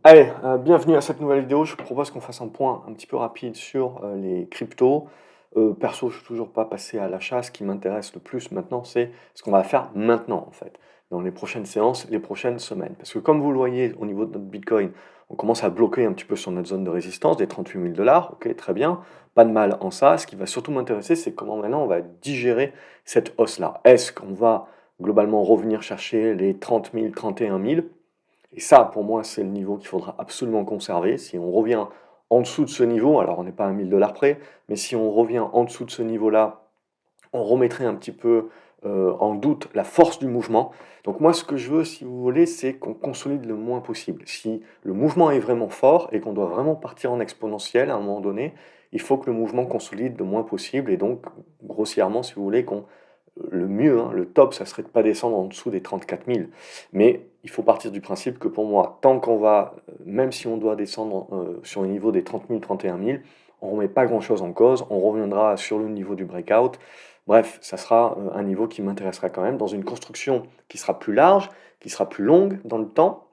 Allez, bienvenue à cette nouvelle vidéo. Je propose qu'on fasse un point un petit peu rapide sur les cryptos. Perso, je suis toujours pas passé à l'achat. Ce qui m'intéresse le plus maintenant, c'est ce qu'on va faire maintenant, en fait, dans les prochaines séances, les prochaines semaines. Parce que comme vous le voyez, au niveau de notre Bitcoin, on commence à bloquer un petit peu sur notre zone de résistance des 38 000 dollars. Ok, très bien, pas de mal en ça. Ce qui va surtout m'intéresser, c'est comment maintenant on va digérer cette hausse-là. Est-ce qu'on va globalement revenir chercher les 30 000, 31 000? Et ça, pour moi, c'est le niveau qu'il faudra absolument conserver. Si on revient en dessous de ce niveau, alors on n'est pas à 1000 dollars près, mais si on revient en dessous de ce niveau-là, on remettrait un petit peu en doute la force du mouvement. Donc moi, ce que je veux, si vous voulez, c'est qu'on consolide le moins possible. Si le mouvement est vraiment fort et qu'on doit vraiment partir en exponentiel à un moment donné, il faut que le mouvement consolide le moins possible. Et donc, grossièrement, si vous voulez, le mieux, hein, le top, ça serait de ne pas descendre en dessous des 34 000. Mais il faut partir du principe que pour moi, tant qu'on va, même si on doit descendre sur le niveau des 30 000, 31 000, on ne remet pas grand-chose en cause, on reviendra sur le niveau du breakout. Bref, ça sera un niveau qui m'intéressera quand même dans une construction qui sera plus large, qui sera plus longue dans le temps,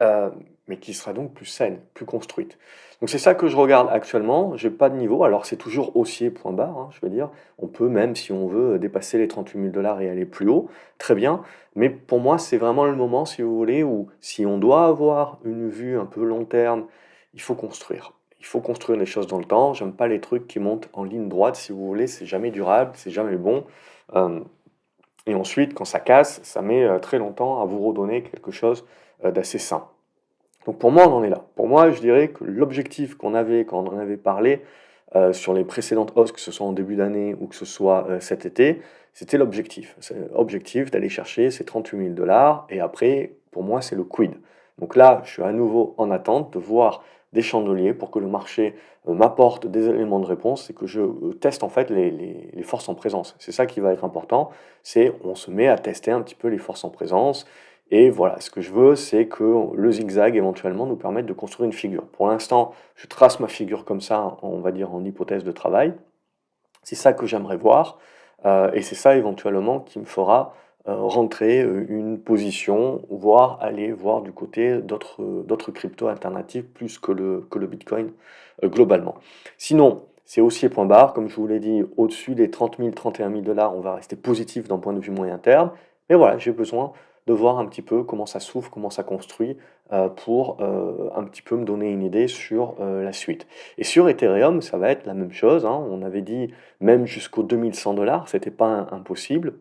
euh, mais qui sera donc plus saine, plus construite. Donc c'est ça que je regarde actuellement. J'ai pas de niveau, alors c'est toujours haussier point barre, hein, je veux dire. On peut même, si on veut, dépasser les 38 000 dollars et aller plus haut, très bien. Mais pour moi, c'est vraiment le moment, si vous voulez, où si on doit avoir une vue un peu long terme, il faut construire. Il faut construire les choses dans le temps. J'aime pas les trucs qui montent en ligne droite, si vous voulez. C'est jamais durable, c'est jamais bon. Euh, et ensuite, quand ça casse, ça met très longtemps à vous redonner quelque chose d'assez sain. Donc pour moi, on en est là. Pour moi, je dirais que l'objectif qu'on avait quand on en avait parlé sur les précédentes hausses, que ce soit en début d'année ou que ce soit cet été, c'était l'objectif. C'est l'objectif d'aller chercher ces 38 000 dollars et après, pour moi, c'est le quid. Donc là, je suis à nouveau en attente de voir des chandeliers pour que le marché m'apporte des éléments de réponse et que je teste en fait les forces en présence. C'est ça qui va être important, c'est on se met à tester un petit peu les forces en présence, et voilà, ce que je veux, c'est que le zigzag éventuellement nous permette de construire une figure. Pour l'instant, je trace ma figure comme ça, on va dire en hypothèse de travail. C'est ça que j'aimerais voir, et c'est ça éventuellement qui me fera rentrer une position, voire aller voir du côté d'autres cryptos alternatives plus que le Bitcoin globalement. Sinon, c'est haussier point barre, comme je vous l'ai dit, au-dessus des 30 000, 31 000 dollars, on va rester positif d'un point de vue moyen terme. Mais voilà, j'ai besoin de voir un petit peu comment ça s'ouvre, comment ça construit, pour un petit peu me donner une idée sur la suite. Et sur Ethereum, ça va être la même chose, hein. On avait dit même jusqu'aux 2100 dollars, c'était pas impossible.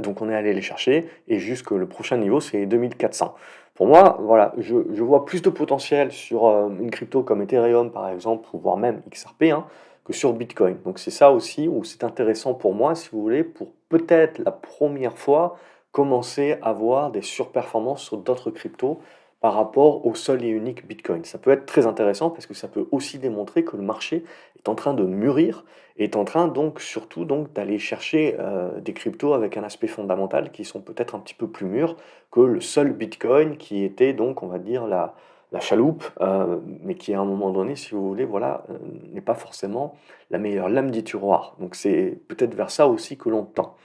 Donc on est allé les chercher et jusque le prochain niveau, c'est 2400. Pour moi, voilà, je vois plus de potentiel sur une crypto comme Ethereum par exemple, ou voire même XRP, hein, que sur Bitcoin. Donc c'est ça aussi où c'est intéressant pour moi, si vous voulez, pour peut-être la première fois commencer à voir des surperformances sur d'autres cryptos par rapport au seul et unique Bitcoin. Ça peut être très intéressant parce que ça peut aussi démontrer que le marché est en train de mûrir, est en train donc surtout donc d'aller chercher des cryptos avec un aspect fondamental qui sont peut-être un petit peu plus mûrs que le seul Bitcoin qui était donc on va dire la chaloupe, mais qui à un moment donné, si vous voulez, voilà, n'est pas forcément la meilleure lame du tiroir. Donc c'est peut-être vers ça aussi que l'on tend.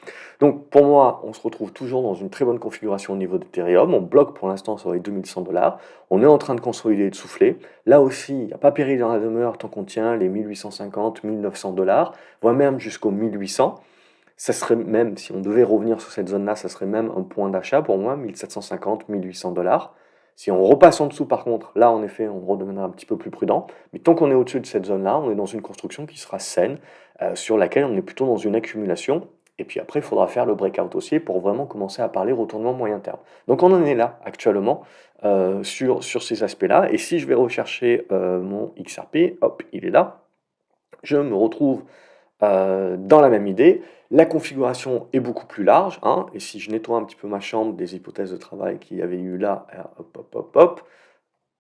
Donc pour moi, on se retrouve toujours dans une très bonne configuration au niveau d'Ethereum. On bloque pour l'instant sur les 2100 dollars. On est en train de consolider et de souffler. Là aussi, il n'y a pas péril dans la demeure tant qu'on tient les 1850, 1900 dollars, voire même jusqu'aux 1800. Ça serait même, si on devait revenir sur cette zone-là, ça serait même un point d'achat pour moi, 1750, 1800 dollars. Si on repasse en dessous, par contre, là, en effet, on redeviendra un petit peu plus prudent. Mais tant qu'on est au-dessus de cette zone-là, on est dans une construction qui sera saine, sur laquelle on est plutôt dans une accumulation. Et puis après, il faudra faire le breakout aussi pour vraiment commencer à parler retournement moyen terme. Donc on en est là actuellement sur ces aspects-là. Et si je vais rechercher mon XRP, hop, il est là. Je me retrouve dans la même idée. La configuration est beaucoup plus large, hein, et si je nettoie un petit peu ma chambre des hypothèses de travail qu'il y avait eu là, hop, hop, hop, hop,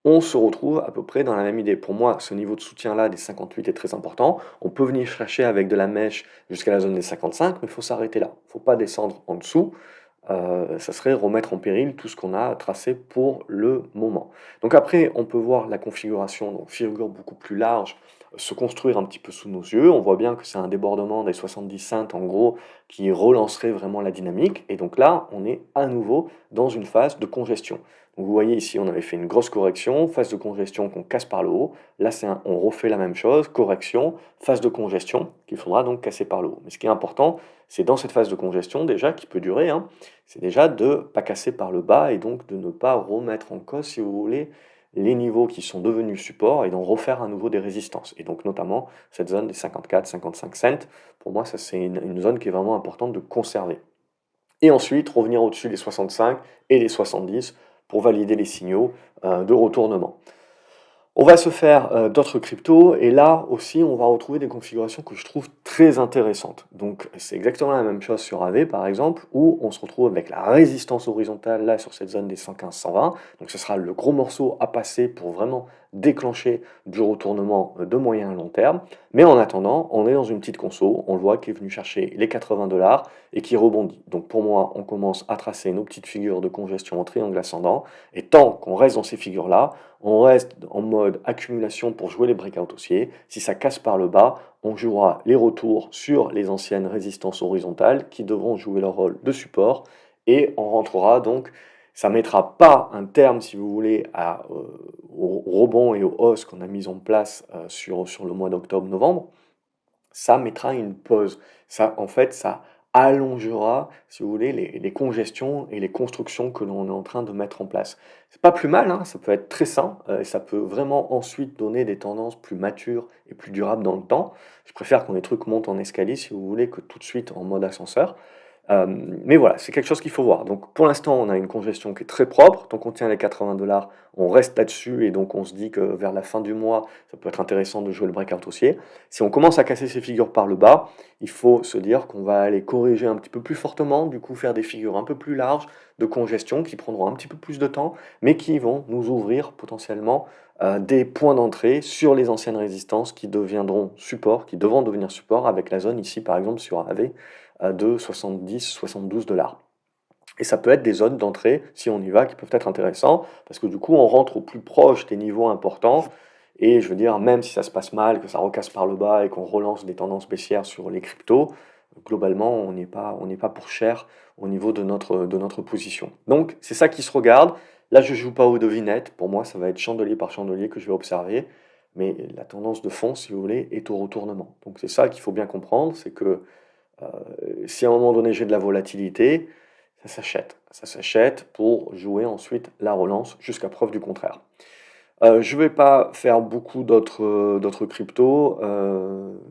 on se retrouve à peu près dans la même idée. Pour moi, ce niveau de soutien-là des 58 est très important. On peut venir chercher avec de la mèche jusqu'à la zone des 55, mais il faut s'arrêter là. Il ne faut pas descendre en dessous. Ça serait remettre en péril tout ce qu'on a tracé pour le moment. Donc après, on peut voir la configuration, donc figure beaucoup plus large se construire un petit peu sous nos yeux. On voit bien que c'est un débordement des 70 cents en gros qui relancerait vraiment la dynamique et donc là, on est à nouveau dans une phase de congestion. Donc vous voyez ici, on avait fait une grosse correction, phase de congestion qu'on casse par le haut. Là, on refait la même chose, correction, phase de congestion qu'il faudra donc casser par le haut. Mais ce qui est important, c'est dans cette phase de congestion déjà, qui peut durer, hein, c'est déjà de ne pas casser par le bas et donc de ne pas remettre en cause, si vous voulez, les niveaux qui sont devenus supports et d'en refaire à nouveau des résistances. Et donc notamment cette zone des 54-55 cents, pour moi ça c'est une zone qui est vraiment importante de conserver. Et ensuite revenir au-dessus des 65 et les 70 pour valider les signaux de retournement. On va se faire d'autres cryptos et là aussi on va retrouver des configurations que je trouve très intéressantes. Donc c'est exactement la même chose sur AV par exemple où on se retrouve avec la résistance horizontale là sur cette zone des 115-120. Donc ce sera le gros morceau à passer pour vraiment déclencher du retournement de moyen à long terme. Mais en attendant, on est dans une petite conso, on le voit qui est venu chercher les 80 $ et qui rebondit. Donc pour moi, on commence à tracer nos petites figures de congestion en triangle ascendant et tant qu'on reste dans ces figures-là, on reste en mode accumulation pour jouer les breakouts haussiers. Si ça casse par le bas, on jouera les retours sur les anciennes résistances horizontales qui devront jouer leur rôle de support et on rentrera donc, ça ne mettra pas un terme si vous voulez au rebond et aux hausses qu'on a mis en place sur le mois d'octobre-novembre, ça mettra une pause. Ça, en fait, ça allongera, si vous voulez, les congestions et les constructions que l'on est en train de mettre en place. C'est pas plus mal, hein, ça peut être très sain, et ça peut vraiment ensuite donner des tendances plus matures et plus durables dans le temps. Je préfère quand les trucs montent en escalier, si vous voulez, que tout de suite en mode ascenseur. Mais voilà, c'est quelque chose qu'il faut voir. Donc pour l'instant, on a une congestion qui est très propre. Tant qu'on tient les 80 $, on reste là-dessus et donc on se dit que vers la fin du mois, ça peut être intéressant de jouer le breakout haussier. Si on commence à casser ces figures par le bas, il faut se dire qu'on va aller corriger un petit peu plus fortement, du coup faire des figures un peu plus larges de congestion qui prendront un petit peu plus de temps, mais qui vont nous ouvrir potentiellement des points d'entrée sur les anciennes résistances qui deviendront support, qui devront devenir support avec la zone ici par exemple sur AV de 70-72 $. Et ça peut être des zones d'entrée, si on y va, qui peuvent être intéressants, parce que du coup, on rentre au plus proche des niveaux importants, et je veux dire, même si ça se passe mal, que ça recasse par le bas et qu'on relance des tendances baissières sur les cryptos, globalement, on n'est pas pour cher au niveau de notre position. Donc, c'est ça qui se regarde. Là, je ne joue pas aux devinettes. Pour moi, ça va être chandelier par chandelier que je vais observer. Mais la tendance de fond, si vous voulez, est au retournement. Donc, c'est ça qu'il faut bien comprendre, c'est que si à un moment donné j'ai de la volatilité, ça s'achète. Ça s'achète pour jouer ensuite la relance jusqu'à preuve du contraire. Je vais pas faire beaucoup d'autres cryptos.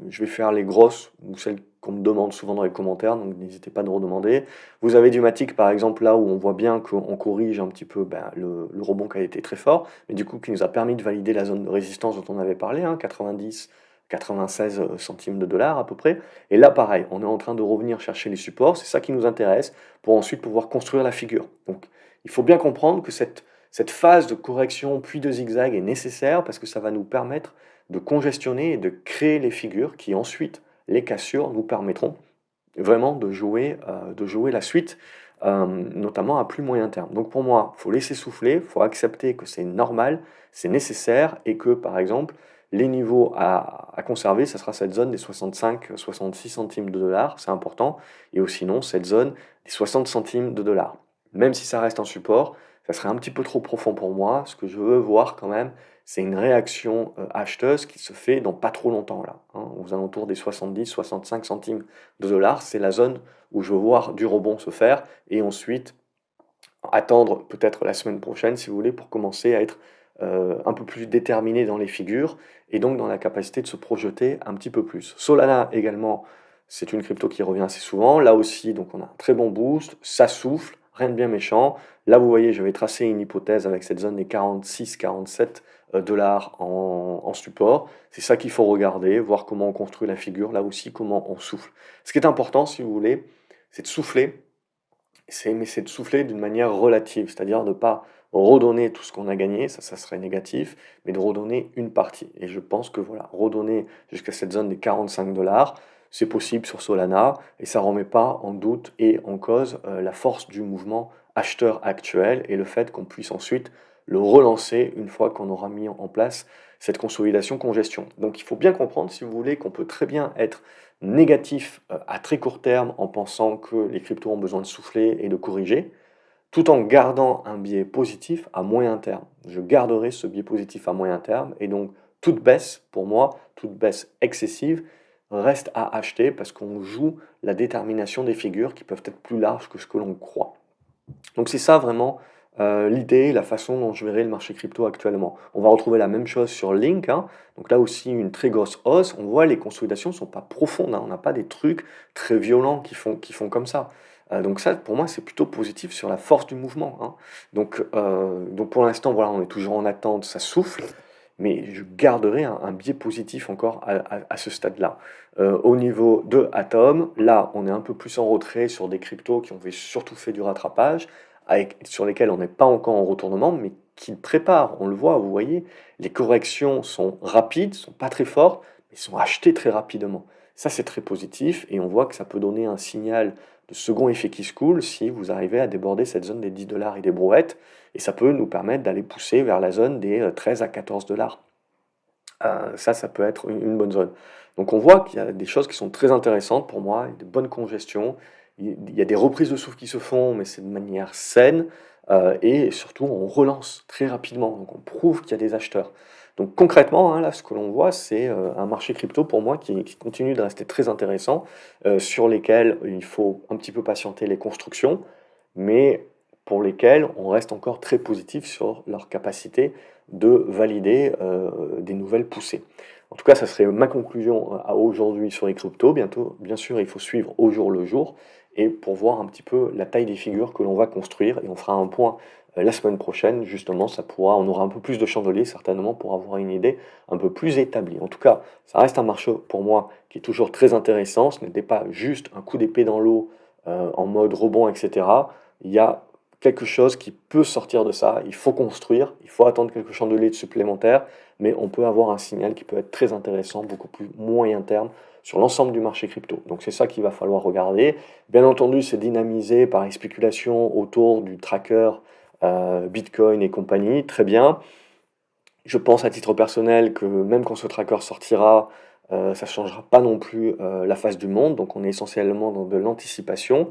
Je vais faire les grosses ou celles qu'on me demande souvent dans les commentaires, donc n'hésitez pas à nous redemander. Vous avez du Matic par exemple là où on voit bien qu'on corrige un petit peu le rebond qui a été très fort, mais du coup qui nous a permis de valider la zone de résistance dont on avait parlé, hein, 90, 96 centimes de dollars à peu près. Et là pareil, on est en train de revenir chercher les supports, c'est ça qui nous intéresse pour ensuite pouvoir construire la figure. Donc il faut bien comprendre que cette phase de correction puis de zigzag est nécessaire parce que ça va nous permettre de congestionner et de créer les figures qui ensuite, les cassures, nous permettront vraiment de jouer la suite, notamment à plus moyen terme. Donc pour moi, il faut laisser souffler, il faut accepter que c'est normal, c'est nécessaire et que par exemple, les niveaux à conserver, ça sera cette zone des 65-66 centimes de dollars, c'est important, et aussi sinon cette zone des 60 centimes de dollars. Même si ça reste un support, ça serait un petit peu trop profond pour moi. Ce que je veux voir quand même, c'est une réaction acheteuse qui se fait dans pas trop longtemps là, hein, aux alentours des 70-65 centimes de dollars. C'est la zone où je veux voir du rebond se faire et ensuite attendre peut-être la semaine prochaine, si vous voulez, pour commencer à être un peu plus déterminé dans les figures et donc dans la capacité de se projeter un petit peu plus. Solana également, c'est une crypto qui revient assez souvent. Là aussi, donc on a un très bon boost, ça souffle, rien de bien méchant. Là, vous voyez, je vais tracer une hypothèse avec cette zone des 46-47 dollars en support. C'est ça qu'il faut regarder, voir comment on construit la figure, là aussi comment on souffle. Ce qui est important, si vous voulez, c'est de souffler, mais c'est de souffler d'une manière relative, c'est-à-dire de ne pas redonner tout ce qu'on a gagné, ça serait négatif, mais de redonner une partie. Et je pense que voilà, redonner jusqu'à cette zone des 45 dollars, c'est possible sur Solana, et ça ne remet pas en doute et en cause la force du mouvement acheteur actuel et le fait qu'on puisse ensuite le relancer une fois qu'on aura mis en place cette consolidation congestion. Donc il faut bien comprendre, si vous voulez, qu'on peut très bien être négatif à très court terme en pensant que les cryptos ont besoin de souffler et de corriger, tout en gardant un biais positif à moyen terme. Je garderai ce biais positif à moyen terme et donc toute baisse, pour moi, toute baisse excessive, reste à acheter parce qu'on joue la détermination des figures qui peuvent être plus larges que ce que l'on croit. Donc c'est ça vraiment l'idée, la façon dont je verrai le marché crypto actuellement. On va retrouver la même chose sur Link, hein. Donc là aussi une très grosse hausse. On voit les consolidations ne sont pas profondes, hein. On n'a pas des trucs très violents qui font comme ça. Donc ça, pour moi, c'est plutôt positif sur la force du mouvement, hein. Donc pour l'instant, voilà, on est toujours en attente, ça souffle, mais je garderai un biais positif encore à ce stade-là. Au niveau de Atom, là, on est un peu plus en retrait sur des cryptos qui ont surtout fait du rattrapage, sur lesquels on n'est pas encore en retournement, mais qui le préparent. On le voit, vous voyez, les corrections sont rapides, sont pas très fortes, mais sont achetées très rapidement. Ça, c'est très positif et on voit que ça peut donner un signal de second effet qui se coule si vous arrivez à déborder cette zone des 10 dollars et des brouettes. Et ça peut nous permettre d'aller pousser vers la zone des 13 à 14 dollars. Ça peut être une bonne zone. Donc on voit qu'il y a des choses qui sont très intéressantes pour moi, des bonnes congestions, il y a des reprises de souffle qui se font, mais c'est de manière saine, et surtout on relance très rapidement, donc on prouve qu'il y a des acheteurs. Donc concrètement, hein, là ce que l'on voit, c'est un marché crypto pour moi qui continue de rester très intéressant, sur lesquels il faut un petit peu patienter les constructions, mais pour lesquels on reste encore très positif sur leur capacité de valider des nouvelles poussées. En tout cas, ça serait ma conclusion à aujourd'hui sur les cryptos. Bientôt, bien sûr, il faut suivre au jour le jour et pour voir un petit peu la taille des figures que l'on va construire. Et on fera un point la semaine prochaine. Justement, on aura un peu plus de chandeliers certainement pour avoir une idée un peu plus établie. En tout cas, ça reste un marché pour moi qui est toujours très intéressant. Ce n'était pas juste un coup d'épée dans l'eau en mode rebond, etc. Il y a quelque chose qui peut sortir de ça. Il faut construire, il faut attendre quelques chandeliers supplémentaires, mais on peut avoir un signal qui peut être très intéressant, beaucoup plus moyen terme, sur l'ensemble du marché crypto. Donc c'est ça qu'il va falloir regarder. Bien entendu, c'est dynamisé par les spéculations autour du tracker Bitcoin et compagnie, très bien. Je pense à titre personnel que même quand ce tracker sortira, ça ne changera pas non plus la face du monde, donc on est essentiellement dans de l'anticipation.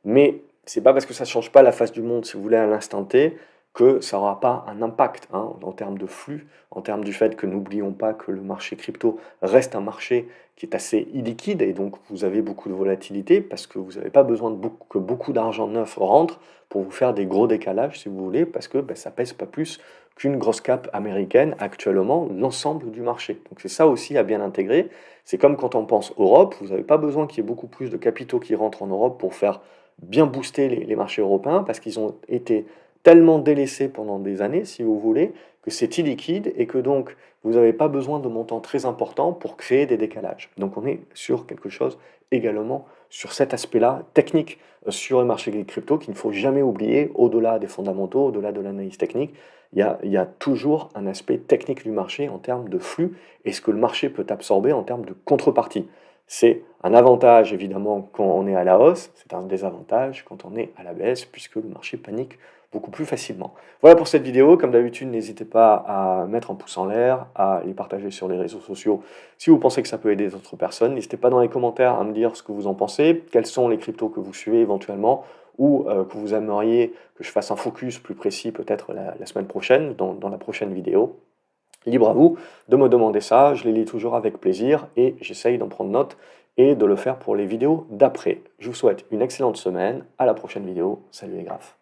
Mais c'est pas parce que ça ne change pas la face du monde, si vous voulez, à l'instant T, que ça n'aura pas un impact, hein, en termes de flux, en termes du fait que n'oublions pas que le marché crypto reste un marché qui est assez illiquide et donc vous avez beaucoup de volatilité parce que vous n'avez pas besoin que beaucoup d'argent neuf rentre pour vous faire des gros décalages, si vous voulez, parce que ça pèse pas plus qu'une grosse cap américaine actuellement, l'ensemble du marché. Donc c'est ça aussi à bien intégrer. C'est comme quand on pense Europe, vous n'avez pas besoin qu'il y ait beaucoup plus de capitaux qui rentrent en Europe pour faire bien booster les marchés européens parce qu'ils ont été tellement délaissés pendant des années, si vous voulez, que c'est illiquide et que donc vous n'avez pas besoin de montants très importants pour créer des décalages. Donc on est sur quelque chose également sur cet aspect-là technique sur le marché des cryptos qu'il ne faut jamais oublier, au-delà des fondamentaux, au-delà de l'analyse technique, il y a toujours un aspect technique du marché en termes de flux et ce que le marché peut absorber en termes de contrepartie. C'est un avantage évidemment quand on est à la hausse, c'est un désavantage quand on est à la baisse puisque le marché panique beaucoup plus facilement. Voilà pour cette vidéo, comme d'habitude n'hésitez pas à mettre un pouce en l'air, à les partager sur les réseaux sociaux si vous pensez que ça peut aider d'autres personnes. N'hésitez pas dans les commentaires à me dire ce que vous en pensez, quels sont les cryptos que vous suivez éventuellement ou que vous aimeriez que je fasse un focus plus précis peut-être la semaine prochaine dans la prochaine vidéo. Libre à vous de me demander ça, je les lis toujours avec plaisir et j'essaye d'en prendre note et de le faire pour les vidéos d'après. Je vous souhaite une excellente semaine, à la prochaine vidéo, salut les graphes.